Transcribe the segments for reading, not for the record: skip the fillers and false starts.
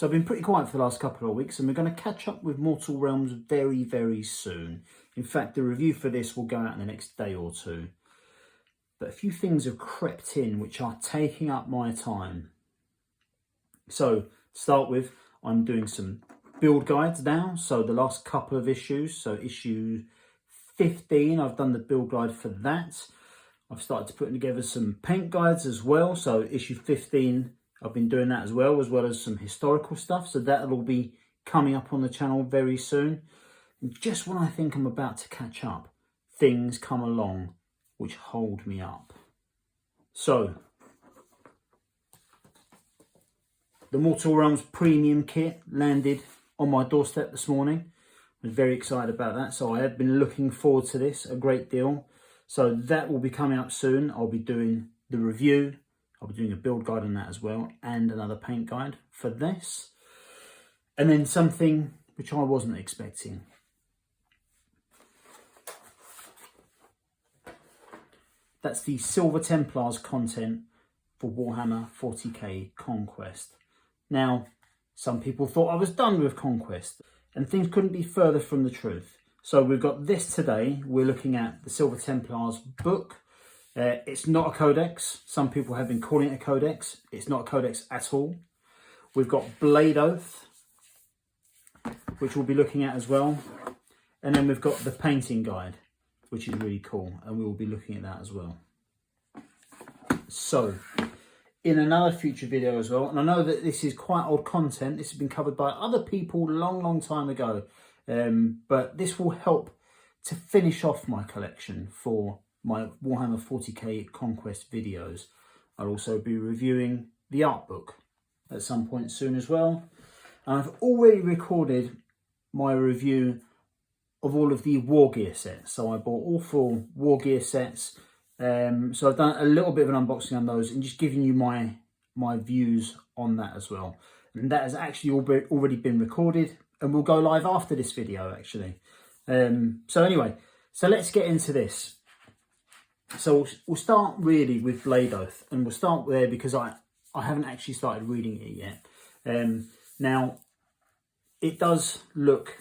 So I've been pretty quiet for the last couple of weeks, and we're going to catch up with Mortal Realms very, very soon. In fact, the review for this will go out in the next day or two. But a few things have crept in which are taking up my time. So to start with, I'm doing some build guides now. So the last couple of issues, so issue 15, I've done the build guide for that. I've started to put together some paint guides as well. So issue 15, I've been doing that as well as some historical stuff. So that'll all be coming up on the channel very soon. And just when I think I'm about to catch up, things come along which hold me up. So, the Mortal Realms premium kit landed on my doorstep this morning. I was very excited about that. So I have been looking forward to this a great deal. So that will be coming up soon. I'll be doing the review. I'll be doing a build guide on that as well, and another paint guide for this. And then something which I wasn't expecting. That's the Silver Templars content for Warhammer 40k Conquest. Now, some people thought I was done with Conquest, and things couldn't be further from the truth. So we've got this today. We're looking at the Silver Templars book. It's not a codex. Some people have been calling it a codex. It's not a codex at all. We've got Blade Oath, which we'll be looking at as well. And then we've got the painting guide, which is really cool, and we will be looking at that as well. So, in another future video as well, and I know that this is quite old content, this has been covered by other people long time ago, but this will help to finish off my collection for my Warhammer 40k Conquest videos. I'll also be reviewing the art book at some point soon as well. And I've already recorded my review of all of the war gear sets. So I bought all 4 war gear sets. So I've done a little bit of an unboxing on those and just giving you my views on that as well. And that has actually already been recorded and will go live after this video actually. So anyway, so let's get into this. So we'll start really with Blade Oath, and we'll start there because I haven't actually started reading it yet. Now, it does look,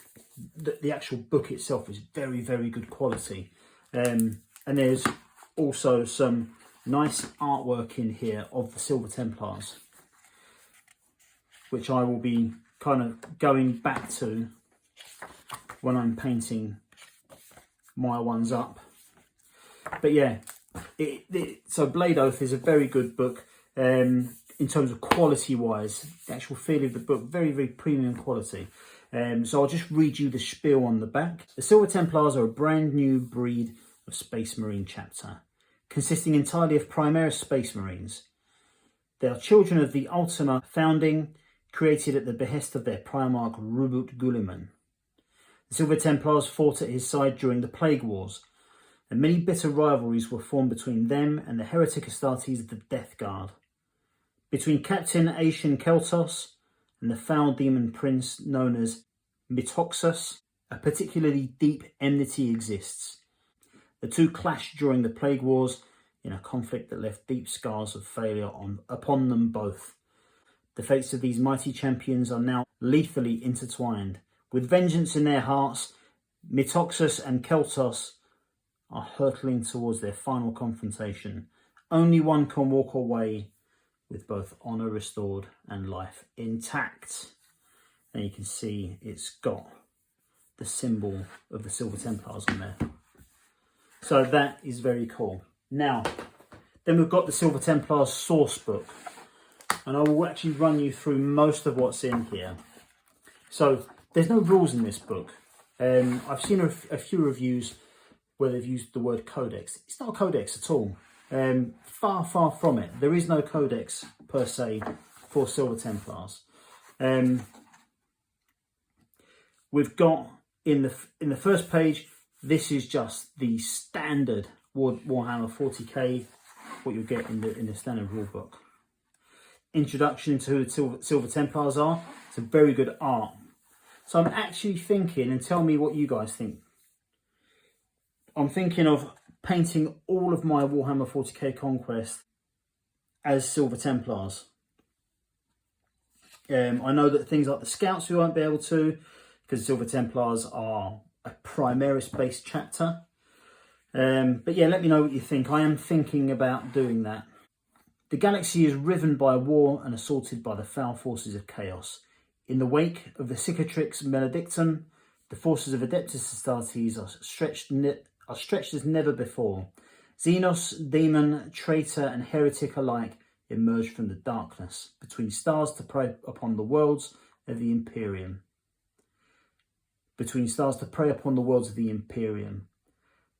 the actual book itself is very, very good quality. And there's also some nice artwork in here of the Silver Templars, which I will be kind of going back to when I'm painting my ones up. But yeah, so Blade Oath is a very good book in terms of quality wise. The actual feel of the book, very, very premium quality. So I'll just read you the spiel on the back. The Silver Templars are a brand new breed of Space Marine chapter, consisting entirely of Primaris Space Marines. They are children of the Ultima founding, created at the behest of their Primarch Rubut Guliman. The Silver Templars fought at his side during the Plague Wars, and many bitter rivalries were formed between them and the heretic Astartes of the Death Guard. Between Captain Aetian Keltos and the foul demon prince known as Mitoxus, a particularly deep enmity exists. The two clashed during the Plague Wars in a conflict that left deep scars of failure upon them both. The fates of these mighty champions are now lethally intertwined. With vengeance in their hearts, Mitoxus and Keltos are hurtling towards their final confrontation. Only one can walk away with both honour restored and life intact. And you can see it's got the symbol of the Silver Templars on there. So that is very cool. Now, then we've got the Silver Templars source book. And I will actually run you through most of what's in here. So there's no rules in this book. I've seen a few reviews where they've used the word codex. It's not a codex at all. Far from it. There is no codex per se for Silver Templars. We've got in the first page, this is just the standard Warhammer 40k, what you'll get in the standard rulebook. Introduction to who the Silver Templars are. It's a very good art. So I'm actually thinking, and tell me what you guys think. I'm thinking of painting all of my Warhammer 40k Conquest as Silver Templars. I know that things like the Scouts we won't be able to, because Silver Templars are a Primaris based chapter. But yeah, let me know what you think. I am thinking about doing that. The galaxy is riven by war and assaulted by the foul forces of chaos. In the wake of the Cicatrix Maledictum, the forces of Adeptus Astartes are stretched as never before. Xenos, demon, traitor and heretic alike emerge from the darkness, between stars to prey upon the worlds of the Imperium.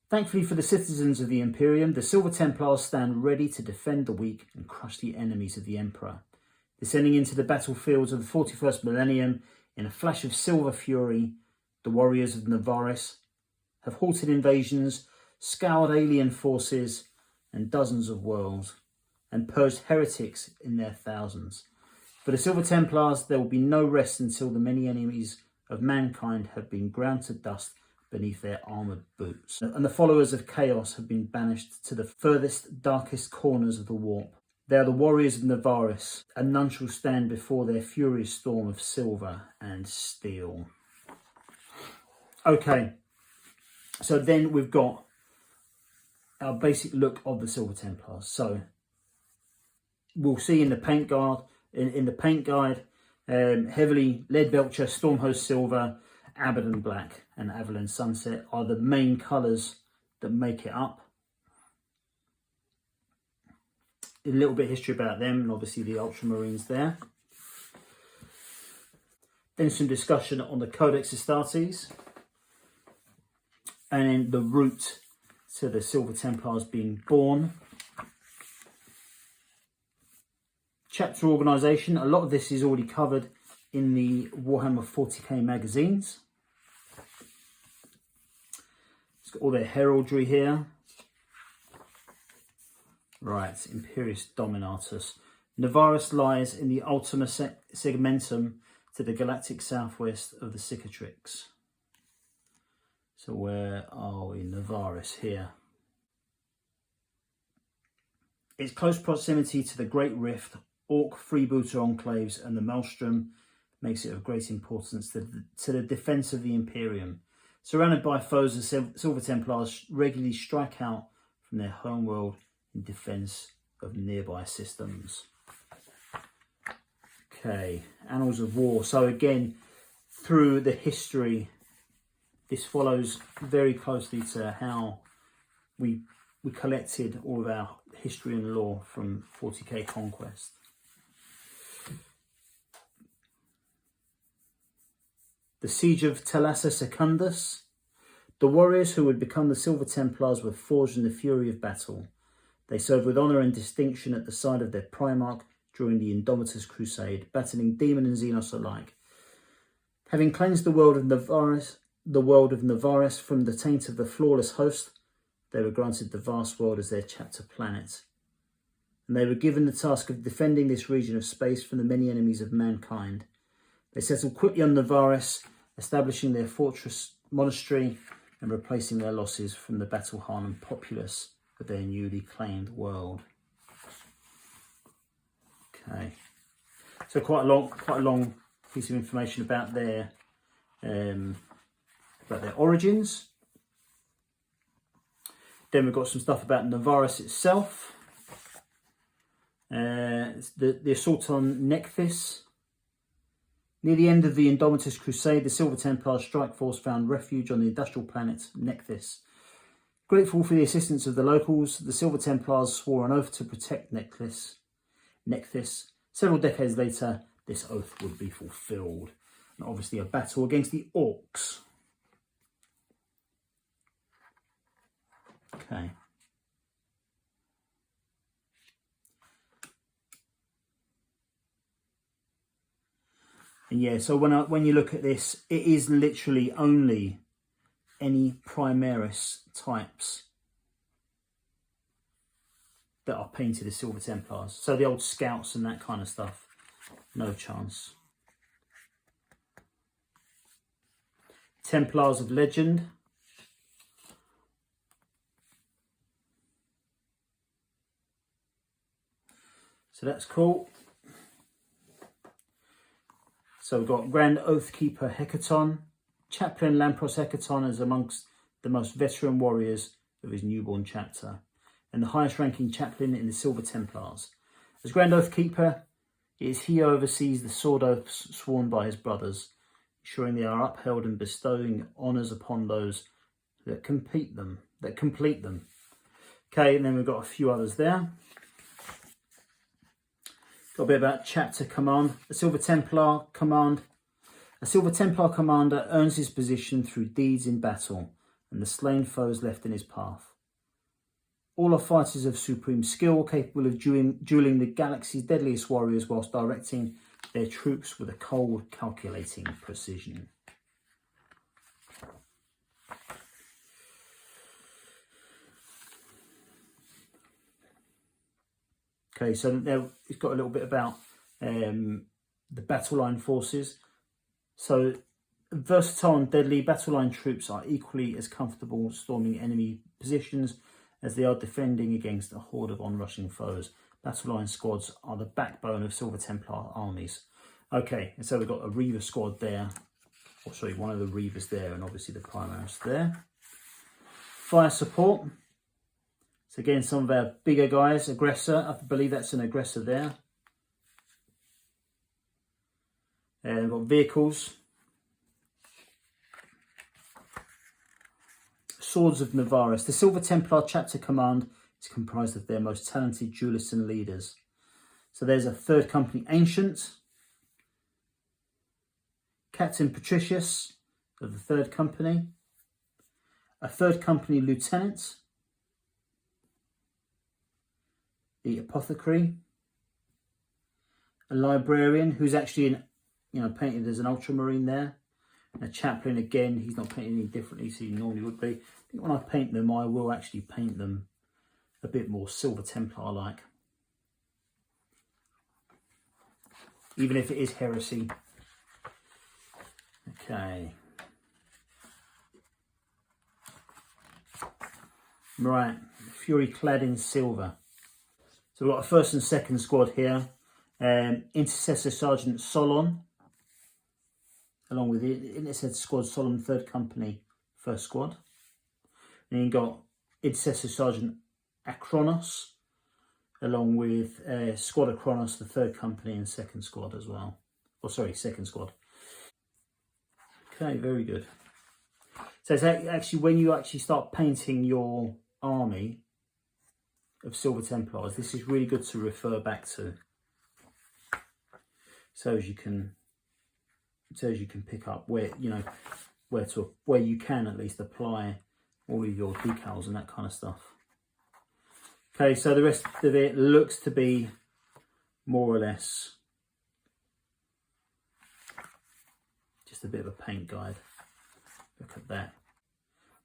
Thankfully for the citizens of the Imperium, the Silver Templars stand ready to defend the weak and crush the enemies of the Emperor. Descending into the battlefields of the 41st millennium in a flash of silver fury, the warriors of Navaris have halted invasions, scoured alien forces and dozens of worlds, and purged heretics in their thousands. For the Silver Templars, there will be no rest until the many enemies of mankind have been ground to dust beneath their armoured boots, and the followers of chaos have been banished to the furthest, darkest corners of the warp. They are the warriors of Navaris, and none shall stand before their furious storm of silver and steel. Okay, so then we've got our basic look of the Silver Templars. So we'll see in the paint guide, heavily Leadbelcher, Stormhost Silver, Abaddon Black and Avalon Sunset are the main colours that make it up. A little bit of history about them, and obviously the Ultramarines there. Then some discussion on the Codex Astartes, and then the route to the Silver Templars being born. Chapter organisation, a lot of this is already covered in the Warhammer 40k magazines. It's got all their heraldry here. Right, Imperius Dominatus. Navaris lies in the Ultima Segmentum to the galactic southwest of the Cicatrix. So where are we? Navaris here. Its close proximity to the Great Rift, Orc freebooter enclaves and the Maelstrom makes it of great importance to the defence of the Imperium. Surrounded by foes, the Silver Templars regularly strike out from their homeworld in defence of nearby systems. Okay, Annals of War. So again, through the history, this follows very closely to how we collected all of our history and lore from 40k Conquest. The Siege of Thalassa Secundus. The warriors who would become the Silver Templars were forged in the fury of battle. They served with honour and distinction at the side of their Primarch during the Indomitus Crusade, battling demon and Xenos alike. Having cleansed the world of Navaris from the taint of the flawless host, they were granted the vast world as their chapter planet. And they were given the task of defending this region of space from the many enemies of mankind. They settled quickly on Navaris, establishing their fortress monastery and replacing their losses from the battle-hardened populace of their newly claimed world. Okay, so quite a long piece of information about their origins. Then we've got some stuff about Navaris itself. The assault on Nechthys. Near the end of the Indomitus Crusade, the Silver Templar strike force found refuge on the industrial planet Nechthys. Grateful for the assistance of the locals, the Silver Templars swore an oath to protect Nechthys. Several decades later, this oath would be fulfilled. And obviously a battle against the Orcs. Okay. And yeah, so when you look at this, it is literally only any Primaris types that are painted as Silver Templars. So the old Scouts and that kind of stuff, no chance. Templars of Legend. So that's cool. So we've got Grand Oathkeeper Hecaton. Chaplain Lampros Hecaton is amongst the most veteran warriors of his newborn chapter, and the highest ranking chaplain in the Silver Templars. As Grand Oathkeeper, it is he who oversees the sword oaths sworn by his brothers, ensuring they are upheld and bestowing honours upon those that complete them. Okay, and then we've got a few others there. Got a bit about chapter command. A Silver Templar command. A Silver Templar commander earns his position through deeds in battle and the slain foes left in his path. All are fighters of supreme skill, capable of dueling the galaxy's deadliest warriors whilst directing their troops with a cold, calculating precision. Okay, so there it's got a little bit about the battle line forces. So versatile and deadly battle line troops are equally as comfortable storming enemy positions as they are defending against a horde of onrushing foes. Battle line squads are the backbone of Silver Templar armies. Okay, and so we've got a Reaver Squad there, or sorry, one of the Reavers there, and obviously the Primaris there. Fire support. So again, some of our bigger guys. Aggressor, I believe that's an aggressor there. And we've got vehicles. Swords of Navaris. The Silver Templar chapter command is comprised of their most talented duelists and leaders. So there's a 3rd Company Ancient, Captain Patricius of the 3rd Company, a 3rd Company Lieutenant, the Apothecary, a Librarian who's actually painted as an Ultramarine there, and a Chaplain again. He's not painted any differently as he normally would be. I think when I paint them, I will actually paint them a bit more Silver Templar like, even if it is heresy. Okay. Right, Fury clad in silver. So we've got a 1st and 2nd squad here. Intercessor Sergeant Solon, along with the Intercessor Squad Solon 3rd Company 1st Squad. And you've got Intercessor Sergeant Akronos, along with Squad Akronos, the 3rd Company and 2nd Squad as well. Oh, sorry, 2nd Squad. Okay, very good. So it's actually when you actually start painting your army of Silver Templars, this is really good to refer back to, so as you can pick up where where you can at least apply all of your decals and that kind of stuff. Okay, so the rest of it looks to be more or less just a bit of a paint guide. Look at that.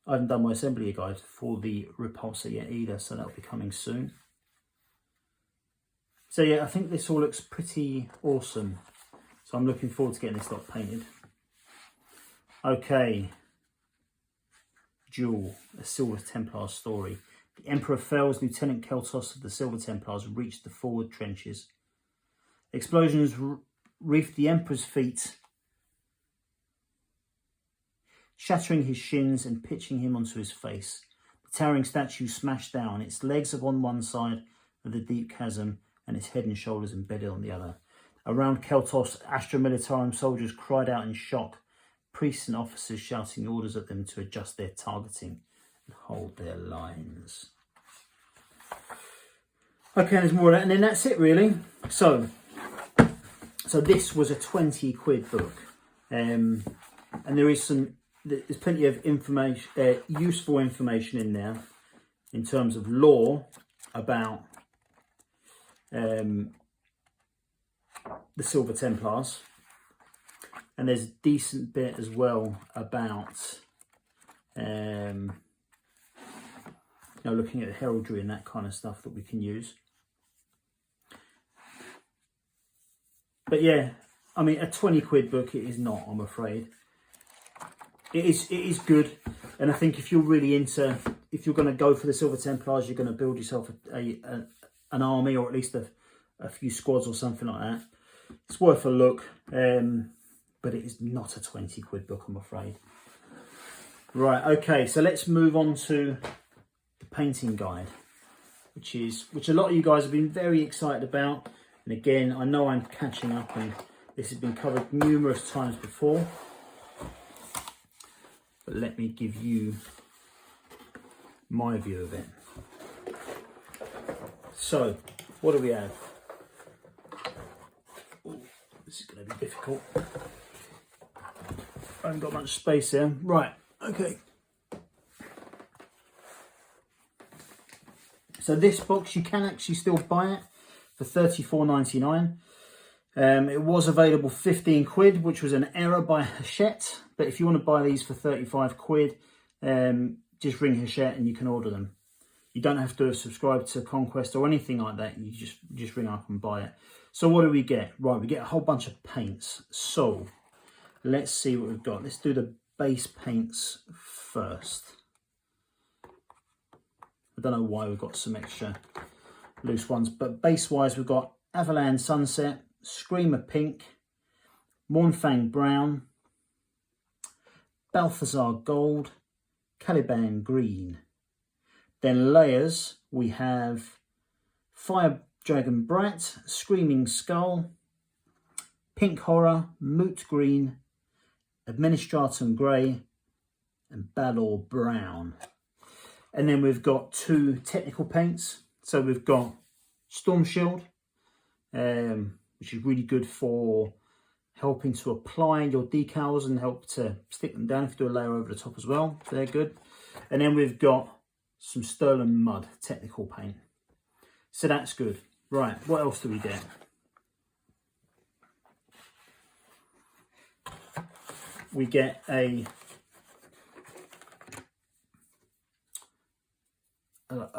I haven't done my assembly guide for the repulsor yet either, so that'll be coming soon. So yeah, I think this all looks pretty awesome. So I'm looking forward to getting this lot painted. Okay. Duel, a Silver Templar story. The Emperor fails. Lieutenant Keltos of the Silver Templars reached the forward trenches. Explosions reefed the Emperor's feet, shattering his shins and pitching him onto his face. The towering statue smashed down, its legs upon one side of the deep chasm and its head and shoulders embedded on the other. Around Keltos, Astra Militarum soldiers cried out in shock, priests and officers shouting orders at them to adjust their targeting and hold their lines. Okay, there's more of that, and then that's it really. So this was a 20 quid book, and there's plenty of information, useful information in there in terms of lore about the Silver Templars, and there's a decent bit as well about looking at heraldry and that kind of stuff that we can use. But yeah, I mean, a 20 quid book it is not, I'm afraid. It is good, and I think if you're really into, if you're going to go for the Silver Templars, you're going to build yourself an army, or at least a few squads or something like that. It's worth a look. but it is not a 20 quid book, I'm afraid. Right, okay, so let's move on to the painting guide, which a lot of you guys have been very excited about. And again, I know I'm catching up, and this has been covered numerous times before. But let me give you my view of it. So, what do we have? Ooh, this is going to be difficult. I haven't got much space there. Right, okay. So this box, you can actually still buy it for £34.99. It was available 15 quid, which was an error by Hachette. But if you want to buy these for 35 quid, just ring Hachette and you can order them. You don't have to subscribe to Conquest or anything like that. You just ring up and buy it. So what do we get? Right, we get a whole bunch of paints. So let's see what we've got. Let's do the base paints first. I don't know why we've got some extra loose ones, but base-wise we've got Avalan Sunset, Screamer Pink, Mornfang Brown, Balthazar Gold, Caliban Green. Then layers, we have Fire Dragon Bright, Screaming Skull, Pink Horror, Moot Green, Administratum Grey, and Balor Brown. And then we've got two technical paints. So we've got Storm Shield, which is really good for helping to apply your decals and help to stick them down if you do a layer over the top as well. So they're good. And then we've got some Sterling Mud technical paint. So that's good. Right, what else do we get? We get a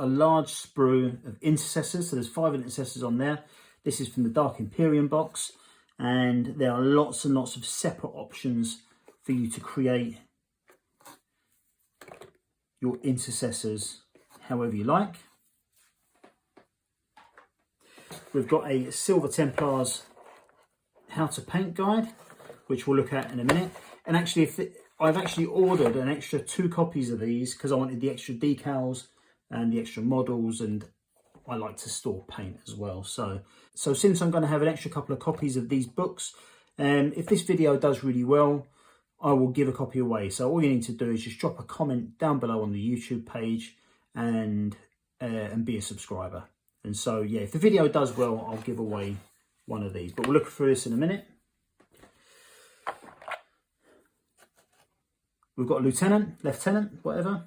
large sprue of intercessors. So there's 5 intercessors on there. This is from the Dark Imperium box, and there are lots and lots of separate options for you to create your intercessors however you like. We've got a Silver Templars how to paint guide, which we'll look at in a minute. And actually, I've actually ordered an extra 2 copies of these because I wanted the extra decals and the extra models, and I like to store paint as well. So since I'm going to have an extra couple of copies of these books, if this video does really well, I will give a copy away. So all you need to do is just drop a comment down below on the YouTube page and be a subscriber. And so yeah, if the video does well, I'll give away one of these. But we'll look through this in a minute. We've got a lieutenant, whatever.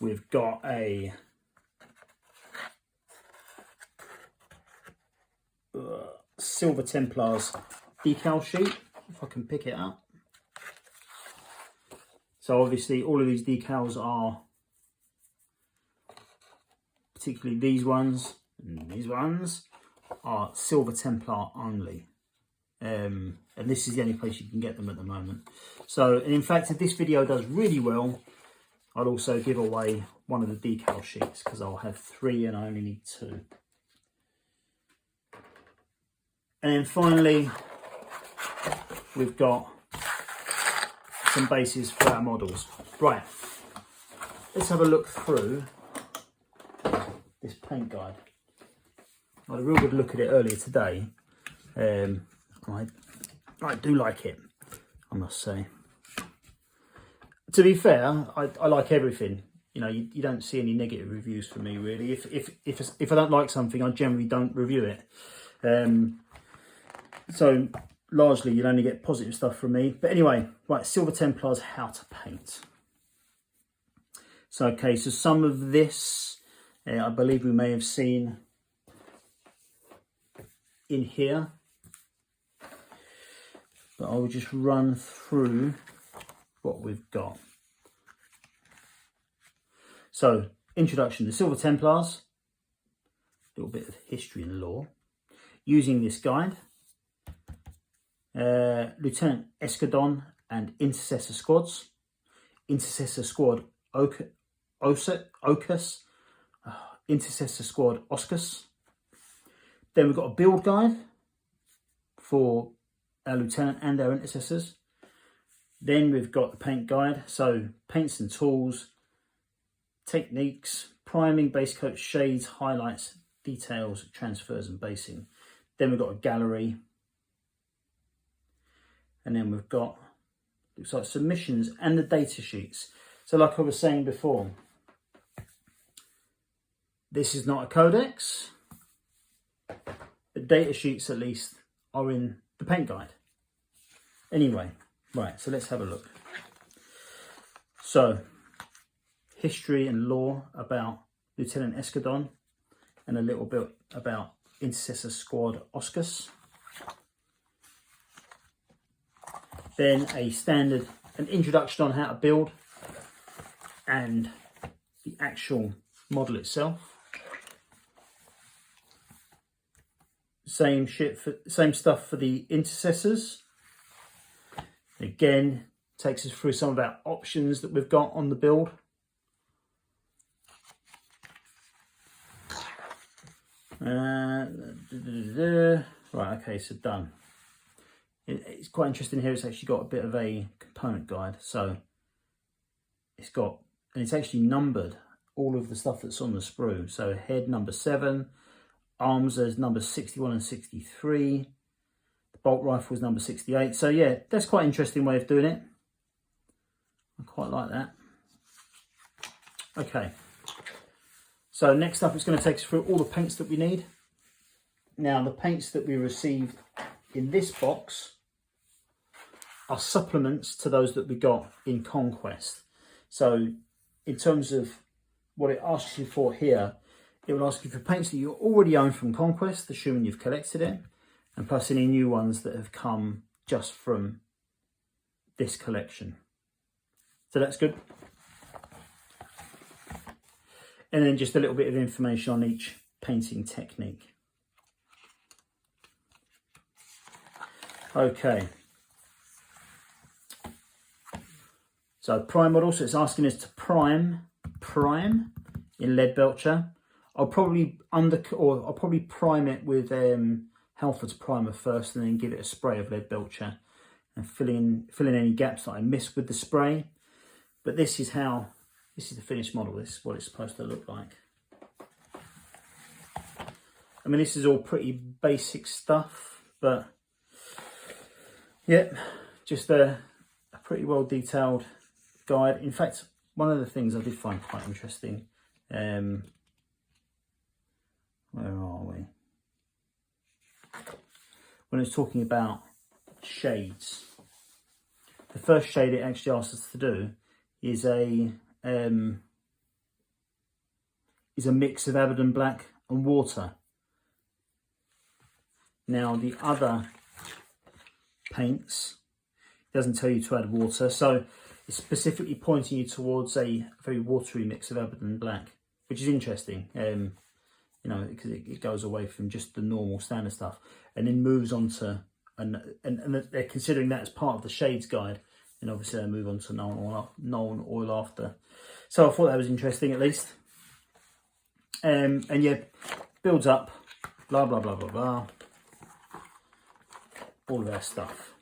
We've got a Silver Templars decal sheet, if I can pick it up. So obviously all of these decals are, particularly these ones and these ones, are Silver Templar only. And this is the only place you can get them at the moment. So, and in fact, if this video does really well, I'll also give away one of the decal sheets because I'll have 3 and I only need 2. And then finally, we've got some bases for our models. Right, let's have a look through this paint guide. I had a real good look at it earlier today. I do like it, I must say. To be fair, I like everything. You know, you don't see any negative reviews from me really. If I don't like something, I generally don't review it. So largely you'll only get positive stuff from me. But anyway, right, Silver Templars how to paint. So okay, so some of this I believe we may have seen in here, but I will just run through what we've got. So, introduction to Silver Templars, a little bit of history and lore, using this guide, Lieutenant Escadon and Intercessor Squads, Intercessor Squad Ocus, Intercessor Squad Oscus, Then we've got a build guide for our lieutenant and our intercessors. Then we've got the paint guide, so paints and tools, techniques, priming, base coat, shades, highlights, details, transfers and basing. Then we've got a gallery. And then we've got, looks like submissions and the data sheets. So like I was saying before, this is not a codex. The data sheets at least are in the paint guide. Anyway, right, so let's have a look. So, history and lore about Lieutenant Escadon and a little bit about Intercessor Squad Oscus. Then an introduction on how to build and the actual model itself. Same stuff for the intercessors. Again, takes us through some of our options that we've got on the build. Right, okay, so done. It's quite interesting here. It's actually got a bit of a component guide, so it's actually numbered all of the stuff that's on the sprue. So head number 7, arms as number 61 and 63, the bolt rifle is number 68. So yeah, that's quite an interesting way of doing it. I quite like that. Okay, so next up it's going to take us through all the paints that we need. Now the paints that we received in this box are supplements to those that we got in Conquest. So in terms of what it asks you for here, it will ask you for paints that you already own from Conquest, assuming you've collected it, and plus any new ones that have come just from this collection. So that's good. And then just a little bit of information on each painting technique. Okay. So prime model, so it's asking us to prime in lead belcher. I'll probably prime it with Halford's primer first, and then give it a spray of lead belcher and fill in any gaps that I miss with the spray. But this is the finished model. This is what it's supposed to look like. I mean, this is all pretty basic stuff, but yeah, just a pretty well detailed guide. In fact, one of the things I did find quite interesting, where are we? When it's talking about shades, the first shade it actually asks us to do is a mix of Abaddon black and water. Now the other paints, it doesn't tell you to add water, so it's specifically pointing you towards a very watery mix of Abaddon black, which is interesting, you know, because it goes away from just the normal standard stuff and then moves on to, and they're considering that as part of the shades guide, and obviously they move on to known oil after. So I thought that was interesting, at least. And yeah, builds up, blah blah blah blah blah, all of that stuff,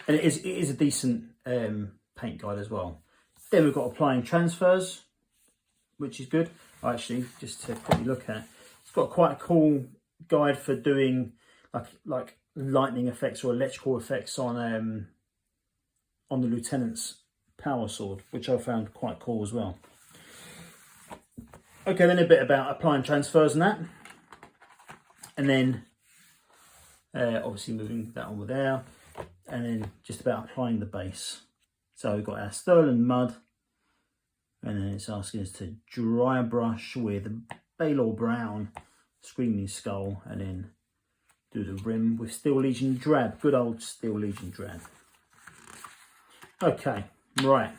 and it is a decent paint guide as well. Then we've got applying transfers, which is good. Actually, just to quickly look at, it's got quite a cool guide for doing like lightning effects or electrical effects on the lieutenant's power sword, which I found quite cool as well. Okay, then a bit about applying transfers and that, and then obviously moving that on with air, and then just about applying the base. So we've got our Sterling mud, and then it's asking us to dry brush with Baylor Brown Screaming Skull, and then do the rim with Steel Legion Drab, good old Steel Legion Drab. Okay, right.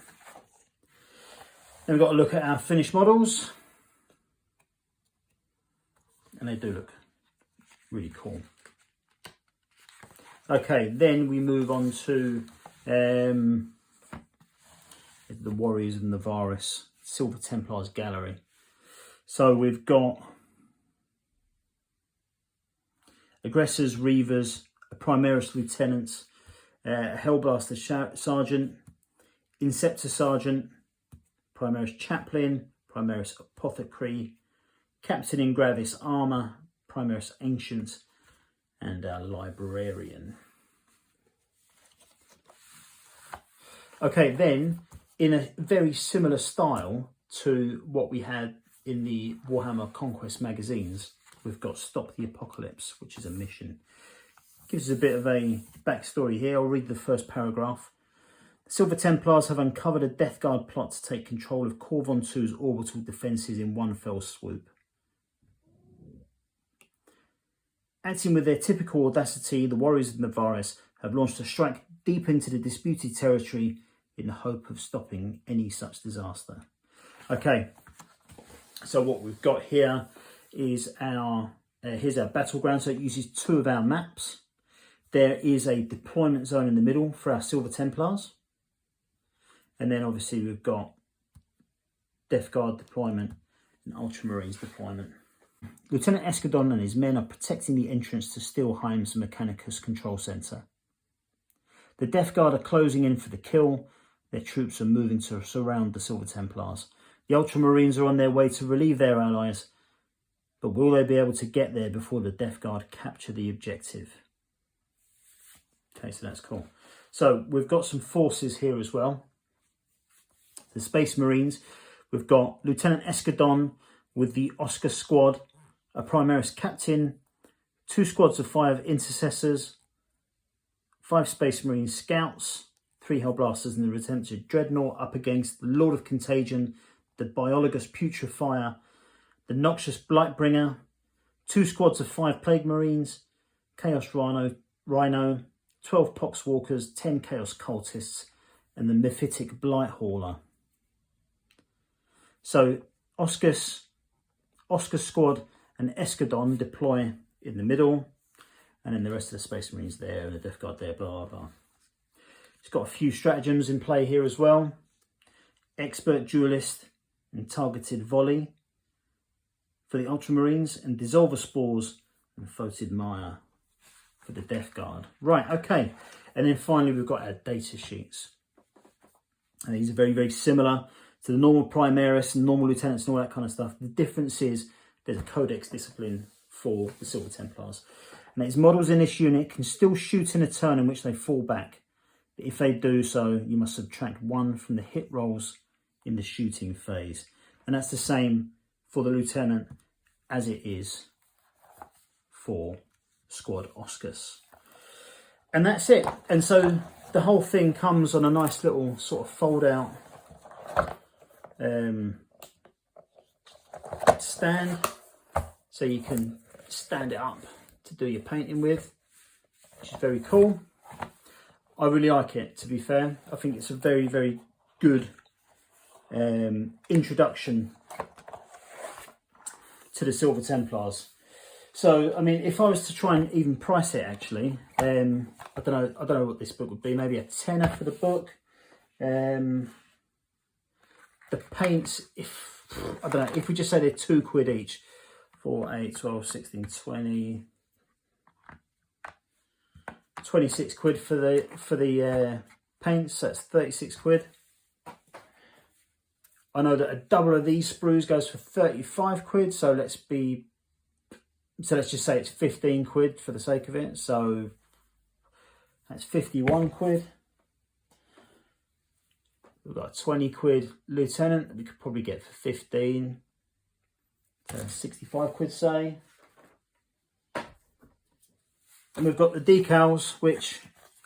Then we've got to look at our finished models, and they do look really cool. Okay, then we move on to the Warriors and the Varus Silver Templars Gallery. So we've got aggressors, reavers, a primaris lieutenant, a hellblaster sergeant, inceptor sergeant, primaris chaplain, primaris apothecary, captain in gravis armor, primaris ancient, and a librarian. Okay, then in a very similar style to what we had in the Warhammer Conquest magazines, we've got Stop the Apocalypse, which is a mission. Gives us a bit of a backstory here. I'll read the first paragraph. The Silver Templars have uncovered a Death Guard plot to take control of Corvon II's orbital defences in one fell swoop. Acting with their typical audacity, the warriors of Navaris have launched a strike deep into the disputed territory in the hope of stopping any such disaster. Okay, so what we've got here is here's our battleground. So it uses 2 of our maps. There is a deployment zone in the middle for our Silver Templars. And then obviously we've got Death Guard deployment and Ultramarines deployment. Lieutenant Escadon and his men are protecting the entrance to Steelheim's Mechanicus control centre. The Death Guard are closing in for the kill. Their troops are moving to surround the Silver Templars. The Ultramarines are on their way to relieve their allies, but will they be able to get there before the Death Guard capture the objective? Okay, so that's cool. So we've got some forces here as well. The Space Marines, we've got Lieutenant Escadon with the Oscar Squad, a Primaris Captain, 2 squads of 5 Intercessors, 5 Space Marine Scouts, 3 Hellblasters and the Retentive Dreadnought up against the Lord of Contagion, the Biologus Putrefier, the Noxious Blightbringer, 2 squads of 5 Plague Marines, Chaos Rhino, 12 Poxwalkers, 10 Chaos Cultists, and the Mephitic Blight Hauler. So Oscar Squad and Escadon deploy in the middle, and then the rest of the Space Marines there, and the Death Guard there, blah, blah. It's got a few stratagems in play here as well. Expert Duelist and Targeted Volley for the Ultramarines, and Dissolver Spores and Foetid Mire for the Death Guard. Right, okay. And then finally we've got our data sheets. And these are very, very similar to the normal Primaris and normal Lieutenants and all that kind of stuff. The difference is there's a codex discipline for the Silver Templars. And its models in this unit can still shoot in a turn in which they fall back. But if they do so, you must subtract 1 from the hit rolls in the shooting phase. And that's the same for the Lieutenant as it is for Squad Oscars. And that's it. And so the whole thing comes on a nice little sort of fold out stand, so you can stand it up to do your painting with, which is very cool. I really like it, to be fair. I think it's a very, very good introduction to the Silver Templars. So, I mean, if I was to try and even price it, actually, I don't know what this book would be. Maybe a tenner for the book. The paints, I don't know, if we just say they're £2 each, 4, 8, 12, 16, 20, 26 quid for the paints. So that's 36 quid. I know that a double of these sprues goes for 35 quid. So let's just say it's 15 quid for the sake of it. So that's 51 quid. We've got a 20 quid Lieutenant that we could probably get for 15. So 65 quid, say. And we've got the decals, which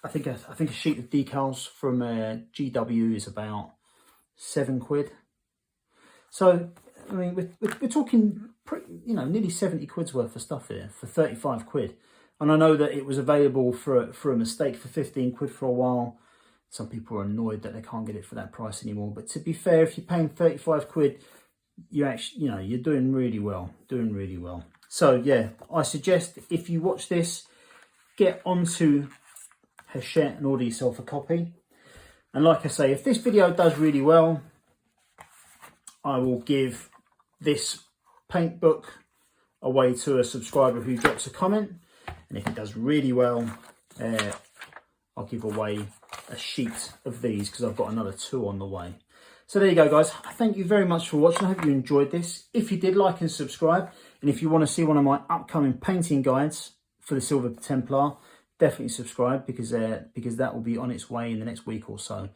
I think a sheet of decals from GW is about 7 quid. So I mean, we're talking, nearly 70 quid's worth of stuff here for 35 quid. And I know that it was available for a mistake for 15 quid for a while. Some people are annoyed that they can't get it for that price anymore. But to be fair, if you're paying 35 quid, you actually, you're doing really well, So yeah, I suggest if you watch this, get onto Hachette and order yourself a copy. And like I say, if this video does really well, I will give this paint book away to a subscriber who drops a comment. And if it does really well, I'll give away a sheet of these because I've got another 2 on the way. So there you go, guys. Thank you very much for watching. I hope you enjoyed this. If you did, like and subscribe. And if you want to see one of my upcoming painting guides for the Silver Templar, definitely subscribe because that will be on its way in the next week or so.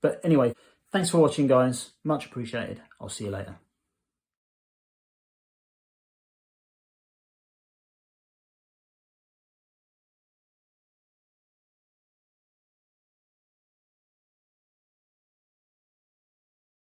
But anyway, thanks for watching, guys. Much appreciated. I'll see you later.